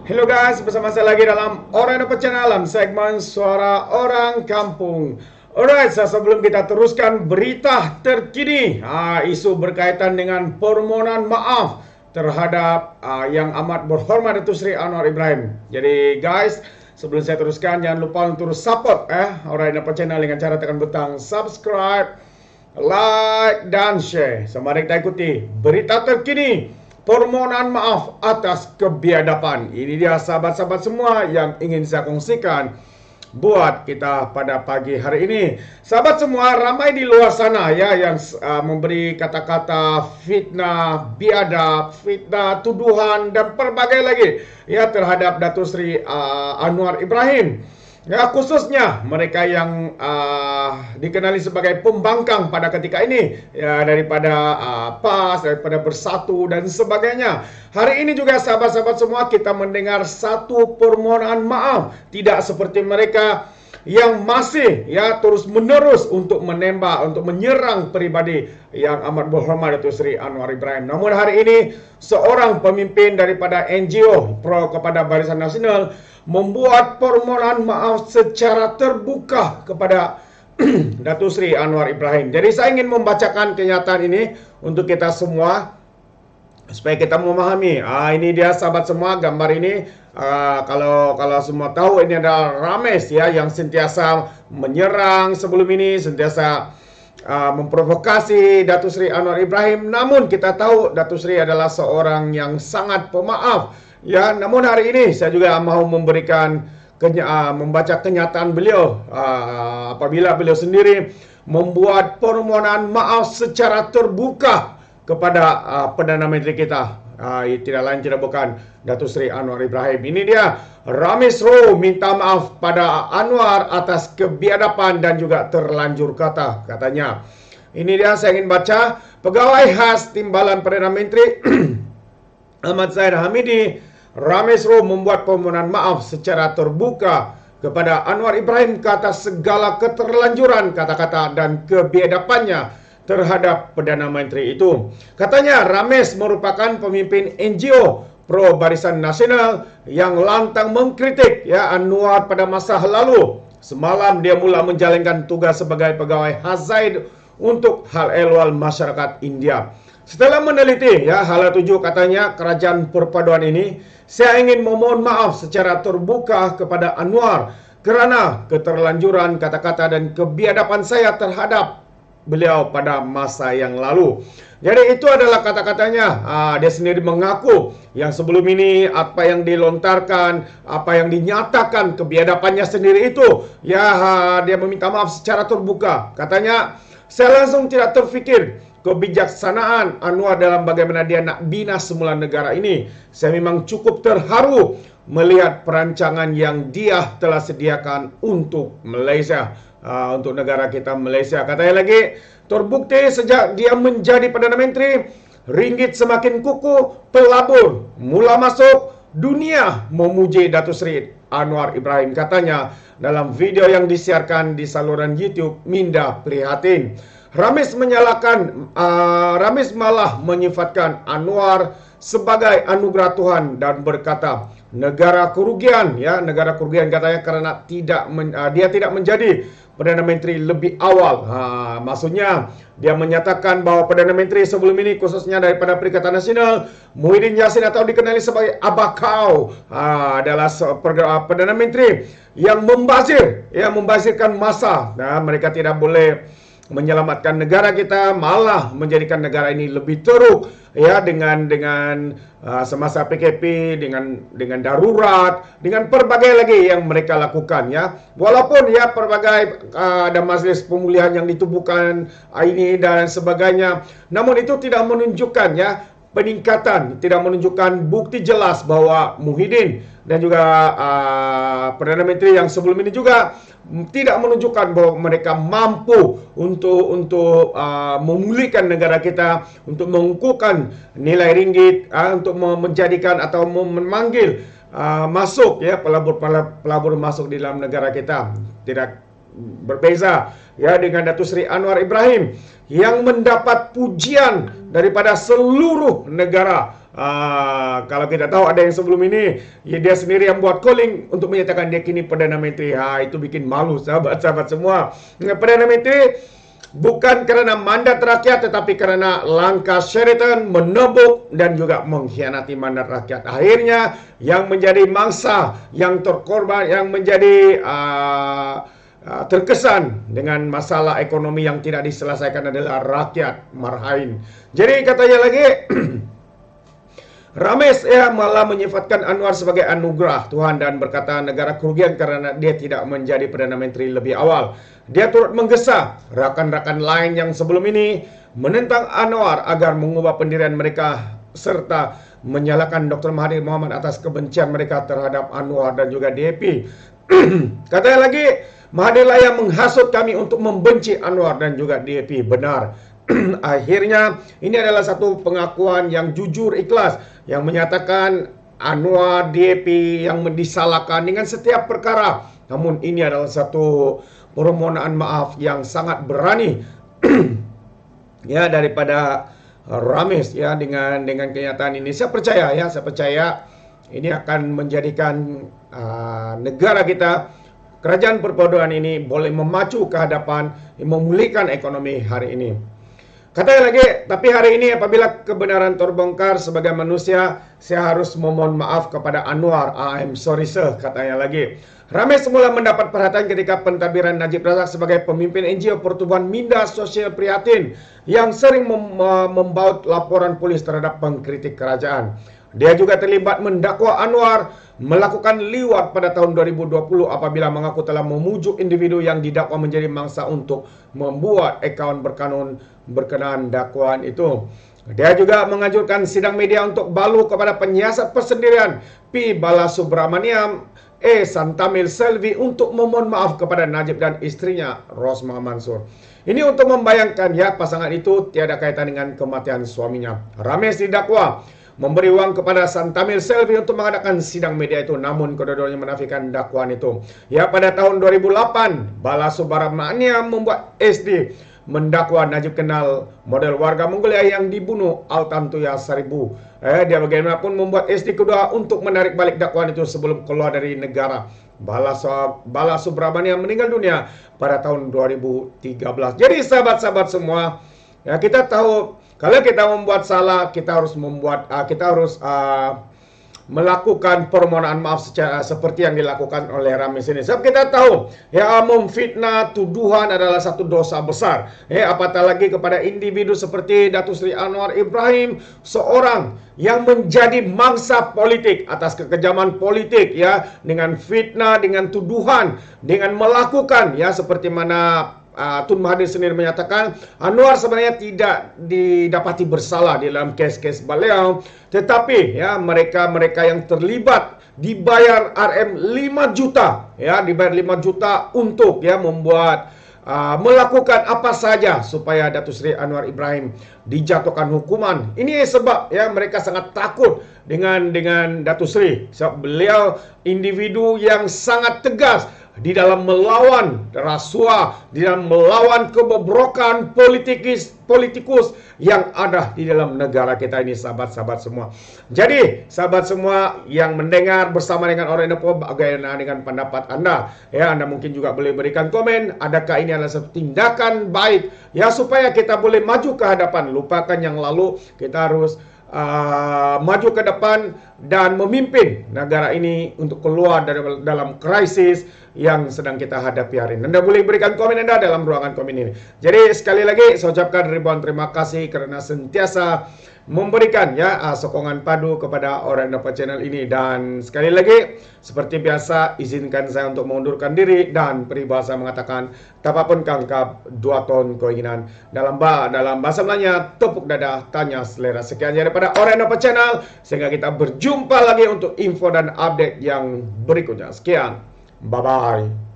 Hello guys, bersama saya lagi dalam Orang Dapat Channel, segmen Suara Orang Kampung. Alright, sebelum kita teruskan berita terkini, isu berkaitan dengan permohonan maaf terhadap yang amat berhormat Datuk Seri Anwar Ibrahim. Jadi guys, sebelum saya teruskan, jangan lupa untuk support Orang Dapat Channel dengan cara tekan butang subscribe, like dan share. Mari kita ikuti berita terkini. Permohonan maaf atas kebiadaban. Ini dia sahabat-sahabat semua yang ingin saya kongsikan buat kita pada pagi hari ini. Sahabat semua, ramai di luar sana ya yang memberi kata-kata fitnah, biadab, fitnah, tuduhan dan berbagai lagi ya terhadap Datuk Seri Anwar Ibrahim. Ya, khususnya mereka yang dikenali sebagai pembangkang pada ketika ini ya, daripada PAS, daripada Bersatu dan sebagainya. Hari ini juga sahabat-sahabat semua kita mendengar satu permohonan maaf, tidak seperti mereka yang masih ya terus menerus untuk menembak, untuk menyerang pribadi yang amat berhormat Datuk Seri Anwar Ibrahim. Namun hari ini seorang pemimpin daripada NGO pro kepada Barisan Nasional membuat permohonan maaf secara terbuka kepada Datuk Seri Anwar Ibrahim. Jadi saya ingin membacakan kenyataan ini untuk kita semua supaya kita memahami. Ini dia sahabat semua, gambar ini kalau semua tahu ini adalah Rames ya yang sentiasa menyerang sebelum ini, sentiasa memprovokasi Datuk Seri Anwar Ibrahim. Namun kita tahu Datuk Seri adalah seorang yang sangat pemaaf. Ya, namun hari ini saya juga mahu memberikan membaca kenyataan beliau apabila beliau sendiri membuat permohonan maaf secara terbuka kepada Perdana Menteri kita. Tidak lain tidak bukan Datuk Seri Anwar Ibrahim. Ini dia Rames Roh minta maaf pada Anwar atas kebiadaban dan juga terlanjur kata, katanya. Ini dia saya ingin baca. Pegawai khas Timbalan Perdana Menteri Ahmad Zahid Hamidi, Rames Roh membuat permohonan maaf secara terbuka kepada Anwar Ibrahim atas segala keterlanjuran kata-kata dan kebiadabannya terhadap Perdana Menteri itu. Katanya Rames merupakan pemimpin NGO pro Barisan Nasional yang lantang mengkritik ya Anwar pada masa lalu. Semalam dia mula menjalankan tugas sebagai pegawai Hazaid untuk hal ehwal masyarakat India. Setelah meneliti ya hal tujuh, katanya kerajaan perpaduan ini, saya ingin memohon maaf secara terbuka kepada Anwar kerana keterlanjuran kata-kata dan kebiadaban saya terhadap beliau pada masa yang lalu. Jadi itu adalah kata-katanya. Dia sendiri mengaku yang sebelum ini apa yang dilontarkan, apa yang dinyatakan kebiadabannya sendiri itu ya dia meminta maaf secara terbuka. Katanya, saya langsung tidak terfikir kebijaksanaan Anwar dalam bagaimana dia nak bina semula negara ini. Saya memang cukup terharu melihat perancangan yang dia telah sediakan untuk Malaysia, untuk negara kita Malaysia. Katanya lagi, terbukti sejak dia menjadi Perdana Menteri, ringgit semakin kukuh, pelabur mula masuk, dunia memuji Datuk Seri Anwar Ibrahim, katanya dalam video yang disiarkan di saluran YouTube Minda Prihatin. Rames malah menyifatkan Anwar sebagai anugerah Tuhan dan berkata negara kerugian katanya kerana dia tidak menjadi Perdana Menteri lebih awal. Maksudnya dia menyatakan bahawa Perdana Menteri sebelum ini khususnya daripada Perikatan Nasional, Muhyiddin Yassin atau dikenali sebagai Abah Kau, adalah Perdana Menteri yang membazirkan masa. Mereka tidak boleh menyelamatkan negara kita, malah menjadikan negara ini lebih teruk ya dengan semasa PKP, dengan darurat, dengan berbagai lagi yang mereka lakukan ya. Walaupun ya berbagai ada majlis pemulihan yang ditubuhkan ini dan sebagainya, namun itu tidak menunjukkan ya peningkatan, tidak menunjukkan bukti jelas bahwa Muhyiddin dan juga Perdana Menteri yang sebelum ini juga tidak menunjukkan bahwa mereka mampu untuk memulihkan negara kita, untuk mengukuhkan nilai ringgit, untuk menjadikan atau memanggil masuk ya pelabur masuk di dalam negara kita. Tidak berbeza ya dengan Datuk Seri Anwar Ibrahim yang mendapat pujian daripada seluruh negara. Kalau kita tahu ada yang sebelum ini ya dia sendiri yang buat calling untuk menyatakan dia kini Perdana Menteri. Itu bikin malu sahabat-sahabat semua. Perdana Menteri bukan kerana mandat rakyat tetapi kerana langkah Sheraton menebuk dan juga mengkhianati mandat rakyat. Akhirnya yang menjadi mangsa, yang terkorban, yang menjadi terkesan dengan masalah ekonomi yang tidak diselesaikan adalah rakyat marhain. Jadi katanya lagi Rames malah menyifatkan Anwar sebagai anugerah Tuhan dan berkata negara kerugian kerana dia tidak menjadi Perdana Menteri lebih awal. Dia turut menggesa rakan-rakan lain yang sebelum ini menentang Anwar agar mengubah pendirian mereka serta menyalahkan Dr. Mahathir Mohamad atas kebencian mereka terhadap Anwar dan juga DAP. Katanya lagi, Mahathirlah yang menghasut kami untuk membenci Anwar dan juga DAP. Benar. Akhirnya ini adalah satu pengakuan yang jujur ikhlas yang menyatakan Anwar DAP yang disalahkan dengan setiap perkara. Namun ini adalah satu permohonan maaf yang sangat berani ya daripada Rames ya dengan kenyataan ini. Saya percaya ini akan menjadikan negara kita, kerajaan perpaduan ini boleh memacu ke hadapan, memulihkan ekonomi hari ini. Katanya lagi, tapi hari ini apabila kebenaran terbongkar sebagai manusia, saya harus memohon maaf kepada Anwar. I'm sorry sir, katanya lagi. Rames semula mendapat perhatian ketika pentadbiran Najib Razak sebagai pemimpin NGO Pertubuhan Minda Sosial Prihatin yang sering membaut laporan polis terhadap pengkritik kerajaan. Dia juga terlibat mendakwa Anwar melakukan liwat pada tahun 2020 apabila mengaku telah memujuk individu yang didakwa menjadi mangsa untuk membuat akaun berkenaan dakwaan itu. Dia juga mengajukan sidang media untuk balu kepada penyiasat persendirian P. Balasubramaniam Santamil Selvi untuk memohon maaf kepada Najib dan istrinya Rosmah Mansur. Ini untuk membayangkan ya pasangan itu tiada kaitan dengan kematian suaminya. Rames didakwa memberi wang kepada Santamil Selvi untuk mengadakan sidang media itu, namun kedua-duanya menafikan dakwaan itu. Ya, pada tahun 2008, Balasubramaniam membuat SD mendakwa Najib Kenal, model warga Mongolia yang dibunuh Altantuya Seribu. Dia bagaimanapun membuat SD kedua untuk menarik balik dakwaan itu sebelum keluar dari negara. Balasubramaniam meninggal dunia pada tahun 2013. Jadi sahabat-sahabat semua, ya kita tahu kalau kita membuat salah, kita harus melakukan permohonan maaf seperti yang dilakukan oleh Rames ini. Sebab kita tahu, ya memfitnah tuduhan adalah satu dosa besar. Apatah lagi kepada individu seperti Datuk Seri Anwar Ibrahim, seorang yang menjadi mangsa politik atas kekejaman politik, ya, dengan fitnah, dengan tuduhan, dengan melakukan, ya, seperti mana Tun Mahathir sendiri menyatakan Anwar sebenarnya tidak didapati bersalah di dalam kes-kes beliau, tetapi ya mereka yang terlibat dibayar RM5 juta, ya, dibayar 5 juta untuk ya membuat melakukan apa saja supaya Datuk Seri Anwar Ibrahim dijatuhkan hukuman. Ini sebab ya mereka sangat takut dengan Datuk Seri, sebab beliau individu yang sangat tegas di dalam melawan rasuah, di dalam melawan kebobrokan politikus yang ada di dalam negara kita ini, sahabat-sahabat semua. Jadi, sahabat semua yang mendengar bersama dengan orang Indonesia, bagaimana dengan pendapat Anda? Ya, Anda mungkin juga boleh berikan komen, adakah ini adalah satu tindakan baik ya supaya kita boleh maju ke hadapan. Lupakan yang lalu, kita harus maju ke depan dan memimpin negara ini untuk keluar dari dalam krisis yang sedang kita hadapi hari ini. Anda boleh berikan komen Anda dalam ruangan komen ini. Jadi sekali lagi saya ucapkan ribuan terima kasih kerana sentiasa memberikan ya sokongan padu kepada Orang Dapat Channel ini. Dan sekali lagi seperti biasa izinkan saya untuk mengundurkan diri dan peribahasa mengatakan tapapun kangkap dua ton keinginan. Dalam bahasa Melayunya tepuk dada tanya selera. Sekian daripada Orang Dapat Channel, sehingga kita berjumpa lagi untuk info dan update yang berikutnya. Sekian, bye bye.